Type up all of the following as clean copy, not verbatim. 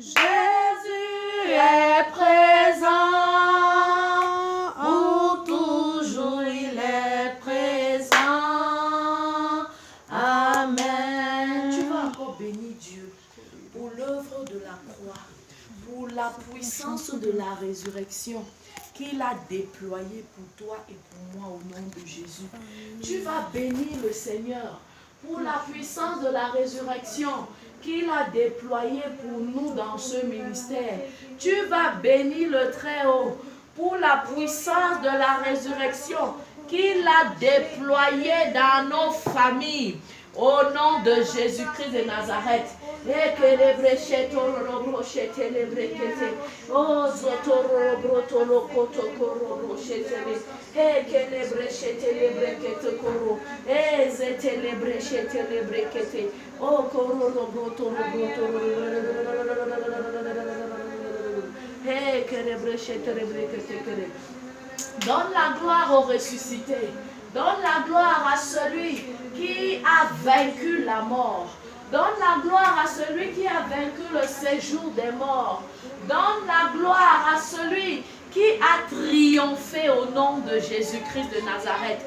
Jésus est présent, pour toujours il est présent. Amen. Tu vas encore bénir Dieu pour l'œuvre de la croix, pour la puissance de la résurrection qu'il a déployée pour toi et pour moi au nom de Jésus. Tu vas bénir le Seigneur pour la puissance de la résurrection qu'il a déployée pour nous dans ce ministère. Tu vas bénir le Très-Haut pour la puissance de la résurrection qu'il a déployée dans nos familles. Au nom de Jésus-Christ de Nazareth. Donne la gloire au ressuscité. Donne la gloire à celui qui a vaincu la mort. Donne la gloire à celui qui a vaincu le séjour des morts. Donne la gloire à celui qui a triomphé au nom de Jésus-Christ de Nazareth.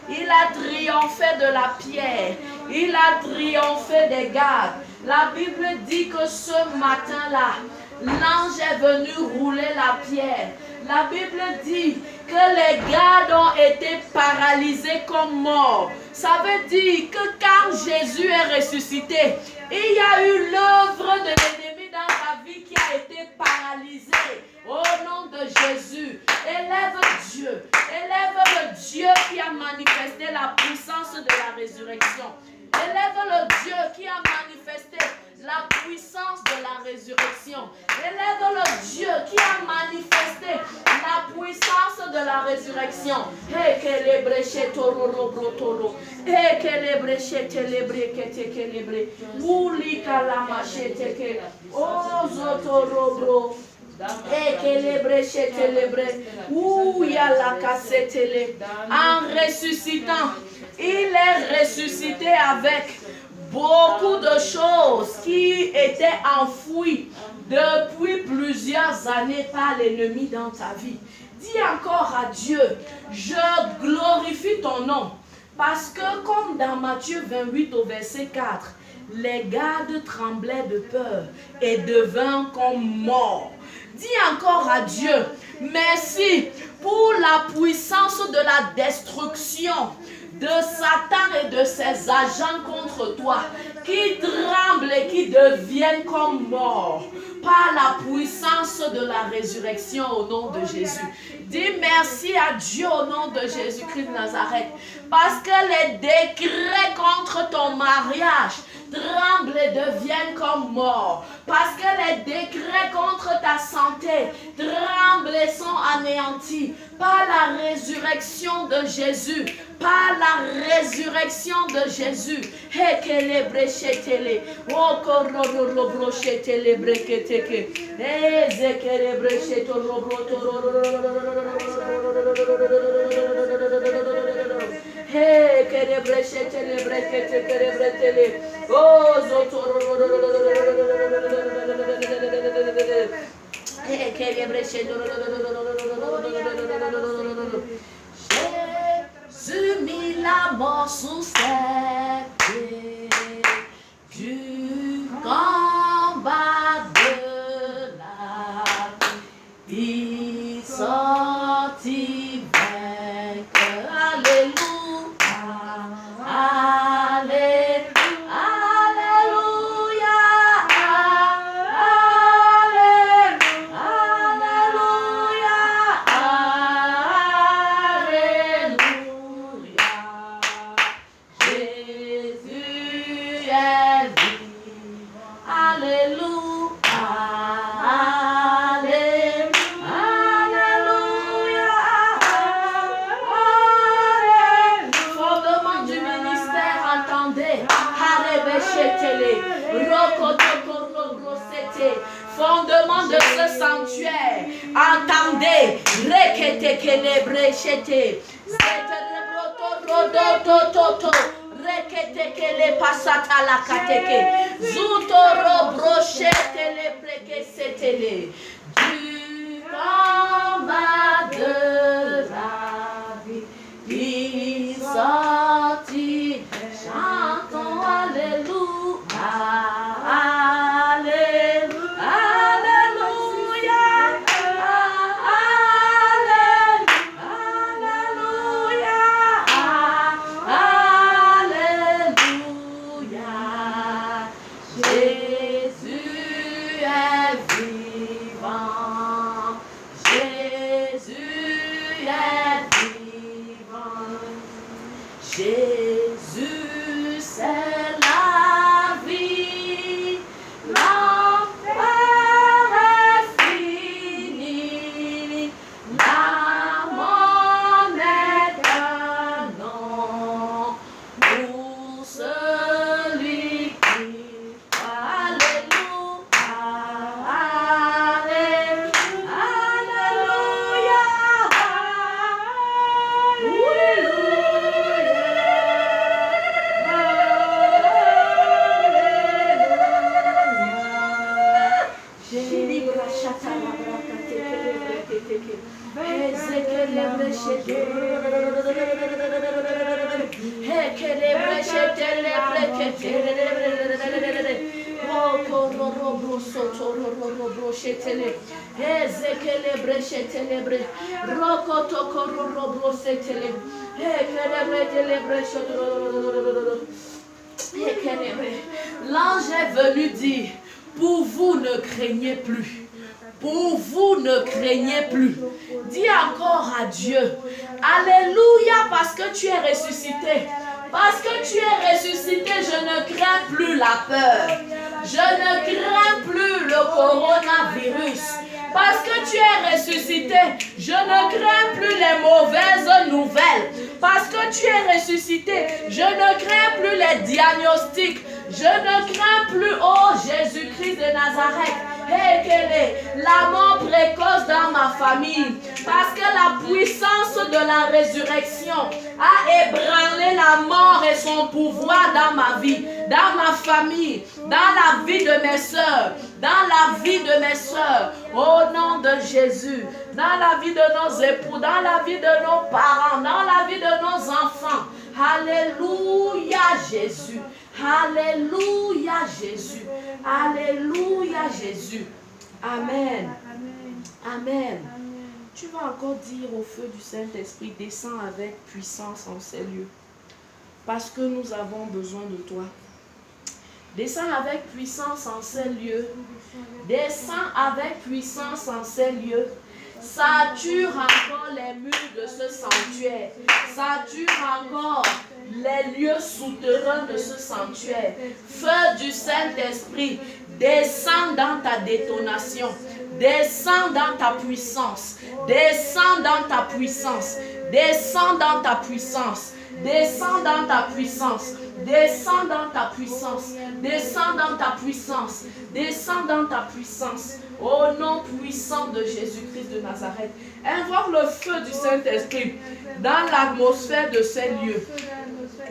Il a triomphé de la pierre. Il a triomphé des gardes. La Bible dit que ce matin-là, l'ange est venu rouler la pierre. La Bible dit que les gardes ont été paralysés comme morts. Ça veut dire que quand Jésus est ressuscité, il y a eu l'œuvre de l'ennemi dans ta vie qui a été paralysée. Au nom de Jésus, élève Dieu. Élève le Dieu qui a manifesté la puissance de la résurrection. Élève le Dieu qui a manifesté la puissance de la résurrection. Élève le Dieu qui a manifesté la puissance de la résurrection. En ressuscitant, il est ressuscité avec beaucoup de choses qui étaient enfouies depuis plusieurs années par l'ennemi dans ta vie. Dis encore à Dieu, je glorifie ton nom. Parce que comme dans Matthieu 28 au verset 4, les gardes tremblaient de peur et devinrent comme morts. Dis encore à Dieu, merci pour la puissance de la destruction de Satan et de ses agents contre toi, qui tremblent et qui deviennent comme morts par la puissance de la résurrection au nom de Jésus. Dis merci à Dieu au nom de Jésus-Christ de Nazareth, parce que les décrets contre ton mariage tremblent et deviennent comme morts, parce que les décrets contre ta santé tremblent et sont anéantis par la résurrection de Jésus, par la résurrection de Jésus. Jésus mit la mort sous ses pieds, du combat de la vie, il sortit vainqueur. Alléluia, alléluia, alléluia, alléluia. Jésus est vivant. Alléluia, alléluia, alléluia. Fondement du ministère, entendez. Fondement de ce sanctuaire, entendez. Reketekele pasata la kateke. Zutoro brochete le pleke setele. Du combat de la vie, il sortit. Chantons Alléluia. Alléluia. Alléluia. Jésus, c'est la vie, l'enfer est fini, la mort n'est qu'un nom pour celui qui Alléluia, Alléluia, L'ange est venu dire, pour vous ne craignez plus. Pour vous ne craignez plus. Dis encore à Dieu, Alléluia, parce que tu es ressuscité. Parce que tu es ressuscité, je ne crains plus la peur. Je ne crains plus le coronavirus. Parce que tu es ressuscité, je ne crains plus les mauvaises nouvelles. Parce que tu es ressuscité, je ne crains plus les diagnostics. Je ne crains plus, oh Jésus-Christ de Nazareth, la mort précoce dans ma famille. Parce que la puissance de la résurrection a ébranlé la mort et son pouvoir dans ma vie, dans ma famille, dans la vie de mes soeurs, dans la vie de mes soeurs, au nom de Jésus, dans la vie de nos époux, dans la vie de nos parents, dans la vie de nos enfants. Alléluia Jésus. Alléluia Jésus. Alléluia Jésus. Amen. Amen. Tu vas encore dire au feu du Saint-Esprit, descends avec puissance en ces lieux. Parce que nous avons besoin de toi. Descends avec puissance en ces lieux. Descends avec puissance en ces lieux. Sature encore les murs de ce sanctuaire. Sature encore les lieux souterrains de ce sanctuaire. Feu du Saint-Esprit, descends dans ta détonation. Descends dans ta puissance. Descends dans ta puissance. Descends dans ta puissance. Descends dans ta puissance. Descends dans ta puissance. Descends dans ta puissance. Descends dans ta puissance. Au nom puissant de Jésus-Christ de Nazareth. Invoque le feu du Saint-Esprit dans l'atmosphère de ces lieux.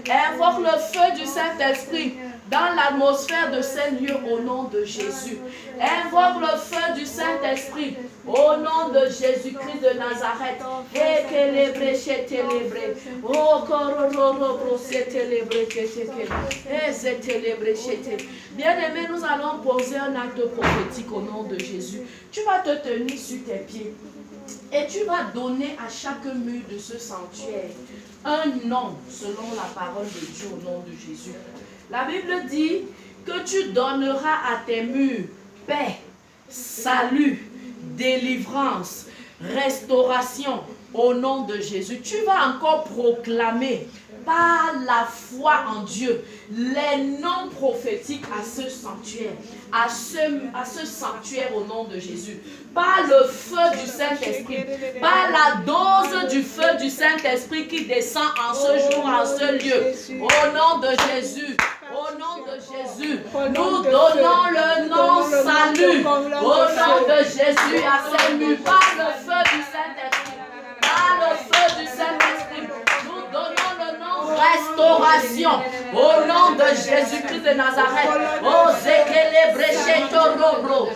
Invoque le feu du Saint-Esprit dans l'atmosphère de ces lieux au nom de Jésus. Invoque le feu du Saint-Esprit au nom de Jésus-Christ de Nazareth. Bien-aimé, nous allons poser un acte prophétique au nom de Jésus. Tu vas te tenir sur tes pieds et tu vas donner à chaque mur de ce sanctuaire un nom selon la parole de Dieu au nom de Jésus. La Bible dit que tu donneras à tes murs paix, salut, délivrance, restauration au nom de Jésus. Tu vas encore proclamer par la foi en Dieu les noms prophétiques à ce sanctuaire, à ce sanctuaire au nom de Jésus. Par le feu du Saint-Esprit, par la dose du feu du Saint-Esprit qui descend en ce jour, en ce lieu. Au nom de Jésus. Au nom de Jésus, nous donnons le nom salut. Au nom de Jésus, à ces murs, par le feu du Saint-Esprit. Par le feu du Saint-Esprit, nous donnons le nom restauration. restauration au nom de Jésus-Christ de Nazareth. Oh, Zekele Brecheto Robro,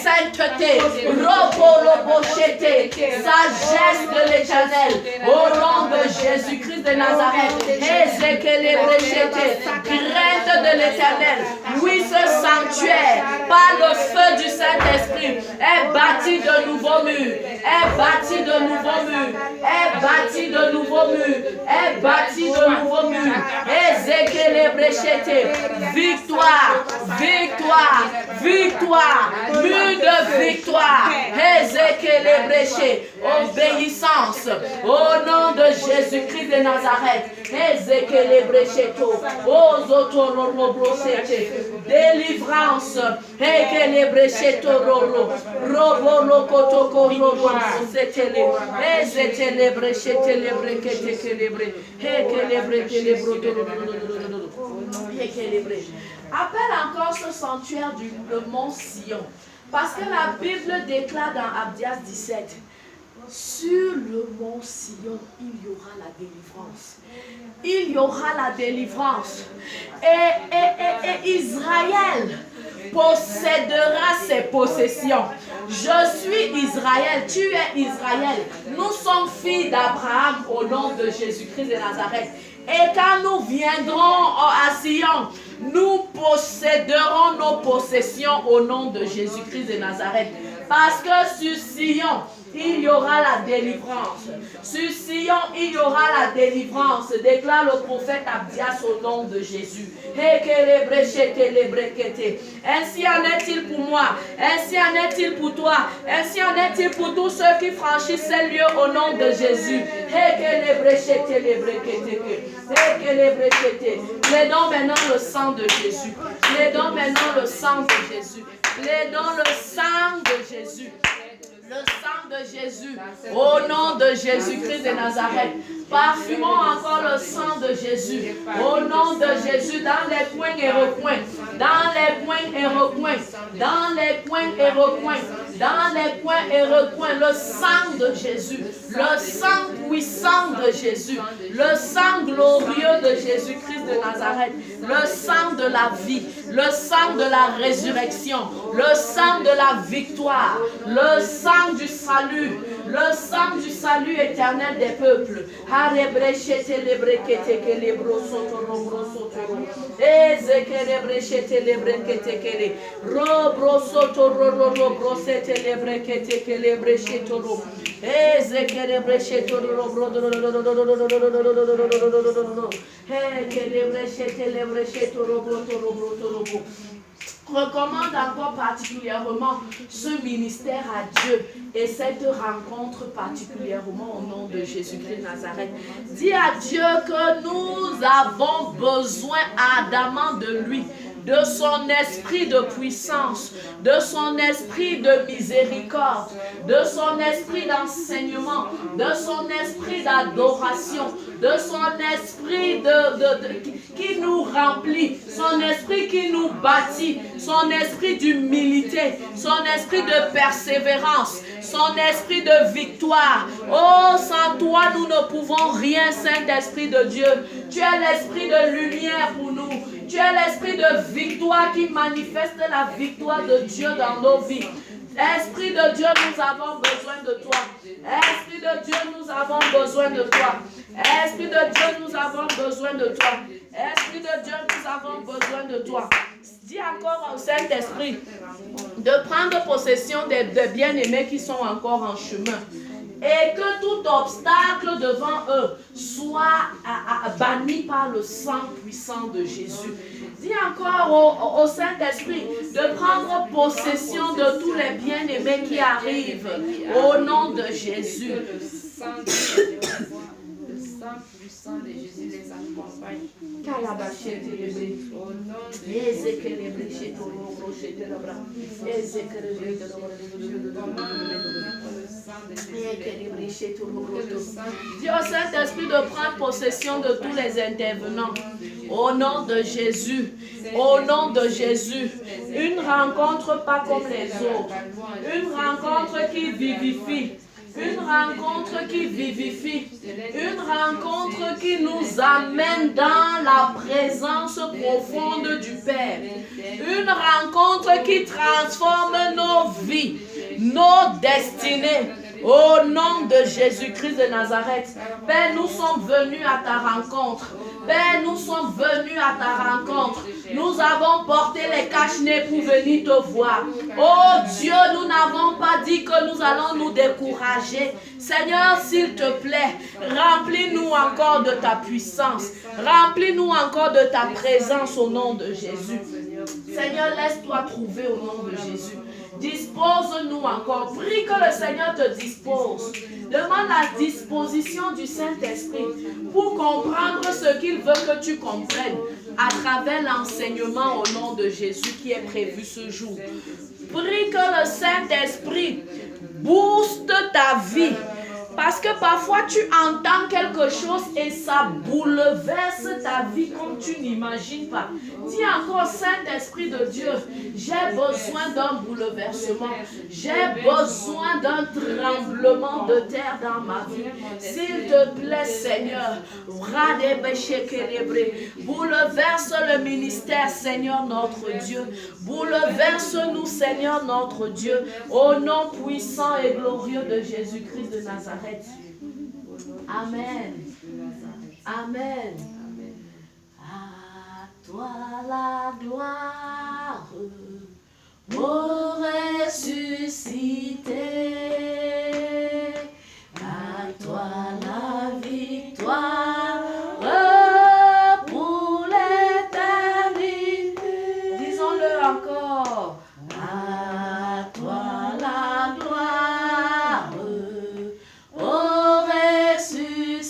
sainteté, Robolobochete, sagesse de l'Éternel, au nom de Jésus-Christ de Nazareth. Ezekele Brechete, crainte de l'Éternel. Oui, ce sanctuaire, par le feu du Saint-Esprit, est bâti de nouveaux murs, est bâti de nouveaux murs, est bâti de nouveaux murs, est bâti de nouveaux murs. Ezekele Brechete, victoire, victoire, victoire, mur de victoire. Ezekele Breche, obéissance, au nom de Jésus-Christ de Nazareth. Ezekele Brecheto, Ozotoro Brochete, délivrance. Ekele Brecheto Roro, Robolo Kotoko Roro, Setele, Ezetele Brechete Lebrekete Celebre, Ekele Celebre. Appelle encore ce sanctuaire le mont Sion. Parce que la Bible déclare dans Abdias 17, sur le mont Sion, il y aura la délivrance. Il y aura la délivrance. Et Israël possédera ses possessions. Je suis Israël, tu es Israël. Nous sommes filles d'Abraham au nom de Jésus-Christ de Nazareth. Et quand nous viendrons à Sion, nous posséderons nos possessions au nom de Jésus-Christ de Nazareth. Parce que sur Sion, il y aura la délivrance. Sur Sion, il y aura la délivrance, déclare le prophète Abdias au nom de Jésus. Ainsi en est-il pour moi, ainsi en est-il pour toi, ainsi en est-il pour tous ceux qui franchissent ces lieux au nom de Jésus. Plaidons maintenant le sang de Jésus. Plaidons maintenant le sang de Jésus. Plaidons le sang de Jésus. Le sang de Jésus, au nom de Jésus-Christ de Nazareth. Parfumons encore le sang de Jésus, au nom de Jésus, dans les coins et recoins, dans les coins et recoins, dans les coins et recoins, dans les coins et recoins, le sang de Jésus, le sang puissant de Jésus, le sang glorieux de Jésus-Christ de Nazareth, le sang de la vie, le sang de la résurrection, le sang de la victoire, le sang du salut, le sang du salut éternel des peuples. Recommande encore particulièrement ce ministère à Dieu et cette rencontre particulièrement au nom de Jésus-Christ de Nazareth. Dis à Dieu que nous avons besoin ardemment de lui, de son esprit de puissance, de son esprit de miséricorde, de son esprit d'enseignement, de son esprit d'adoration, de son esprit qui nous remplit, son esprit qui nous bâtit, son esprit d'humilité, son esprit de persévérance, son esprit de victoire. Oh, sans toi, nous ne pouvons rien, Saint-Esprit de Dieu. Tu es l'esprit de lumière pour nous. Tu es l'esprit de victoire qui manifeste la victoire de Dieu dans nos vies. Esprit de Dieu, nous avons besoin de toi. Esprit de Dieu, nous avons besoin de toi. Esprit de Dieu, nous avons besoin de toi. Esprit de Dieu, nous avons besoin de toi. Dis encore au Saint-Esprit de prendre possession des bien-aimés qui sont encore en chemin. Et que tout obstacle devant eux soit banni par le sang puissant de Jésus. Dis encore au Saint-Esprit de prendre possession de tous les bien-aimés qui arrivent au nom de Jésus. Le sang puissant de Jésus les accompagne. Au nom de Dis au Saint-Esprit de prendre possession de tous les intervenants. Au nom de Jésus. Au nom de Jésus. Une rencontre pas comme les autres. Une rencontre qui vivifie. Une rencontre qui vivifie. Une rencontre qui nous amène dans la présence profonde du Père. Une rencontre qui transforme nos vies, nos destinées. Au nom de Jésus-Christ de Nazareth. Père, nous sommes venus à ta rencontre. Père, nous sommes venus à ta rencontre. Nous avons porté les cache-nez pour venir te voir. Oh Dieu, nous n'avons pas dit que nous allons nous décourager. Seigneur, s'il te plaît, remplis-nous encore de ta puissance. Remplis-nous encore de ta présence au nom de Jésus. Seigneur, laisse-toi trouver au nom de Jésus. Dispose-nous encore. Prie que le Seigneur te dispose. Demande la disposition du Saint-Esprit pour comprendre ce qu'il veut que tu comprennes à travers l'enseignement au nom de Jésus qui est prévu ce jour. Prie que le Saint-Esprit booste ta vie. Parce que parfois tu entends quelque chose et ça bouleverse ta vie comme tu n'imagines pas. Dis encore, Saint-Esprit de Dieu, j'ai besoin d'un bouleversement. J'ai besoin d'un tremblement de terre dans ma vie. S'il te plaît, Seigneur, bouleverse le ministère, Seigneur notre Dieu. Bouleverse-nous, Seigneur notre Dieu, au nom puissant et glorieux de Jésus-Christ de Nazareth. Amen. Amen. À toi la gloire, ô ressuscité. À toi la victoire pour l'éternité. Disons-le encore. À toi la gloire, ô ressuscité.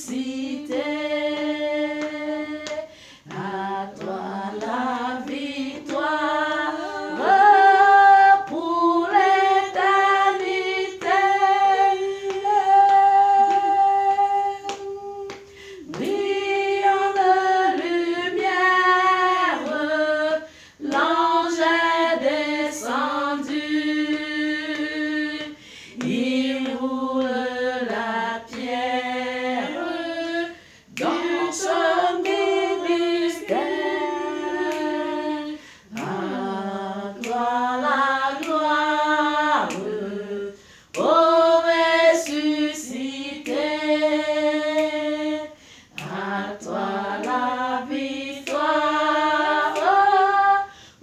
À toi la victoire pour l'éternité. Brillant de lumière, l'ange est descendu. Il roule la pierre dans ce ministère. À toi la gloire, ô ressuscité. À toi la victoire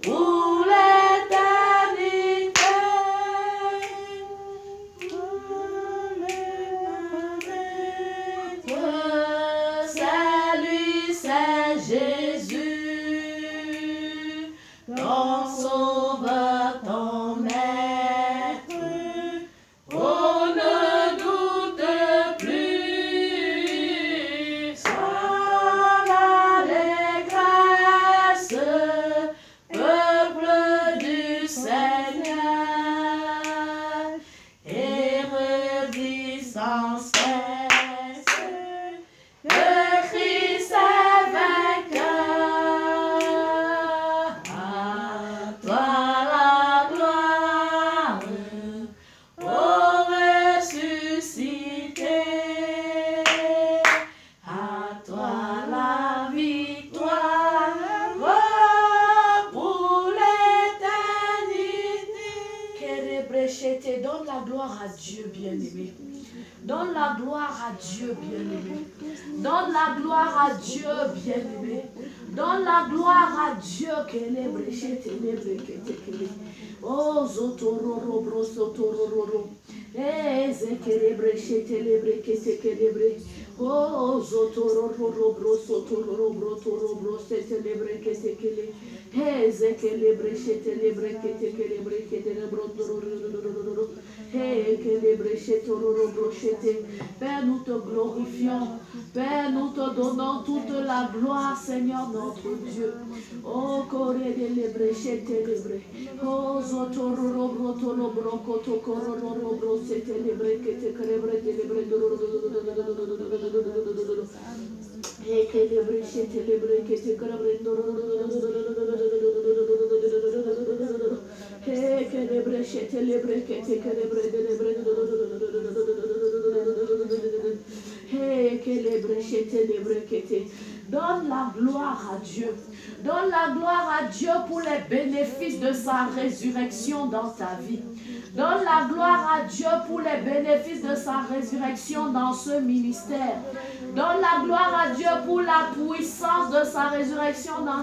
pour l'éternité. C'est lui, c'est Jésus, ton sauveur, ton maître. On ne doute plus, sois l'allégresse, peuple du Seigneur, et réjouissance cesse, que Christ est vainqueur. À toi la gloire, ô ressuscité. À toi la victoire pour l'éternité. Donne la gloire à Dieu, bien-aimé. Donne la gloire à Dieu, bien-aimé. Donne la gloire à Dieu, bien-aimé. Donne la gloire à Dieu. Oh, zotororo, brosotororo. Ezekelebre, chetelebre, ketekelebre. Oh, zotororo, brosotororo, brotoro, brosetelebre, ketekele. Ezekelebre, chetelebre, ketekelebre, ketelebrotoro. Ekelebre, chetororo, brochete. Père, nous te glorifions. Père, nous te donnons toute la gloire, Seigneur notre Dieu. Oh, corée de lebre, chetelebre. Oh, zotororo, brotoro, brocoto, cororo, brosete, lebre, ketekelebre, telebre, ekelebre, chetelebre, ketekelebre, ekelebre, chetelebre, ketekelebre, Donne la gloire à Dieu. Donne la gloire à Dieu pour les bénéfices de sa résurrection dans ta vie. Donne la gloire à Dieu pour les bénéfices de sa résurrection dans ce ministère. Donne la gloire à Dieu pour la puissance de sa résurrection dans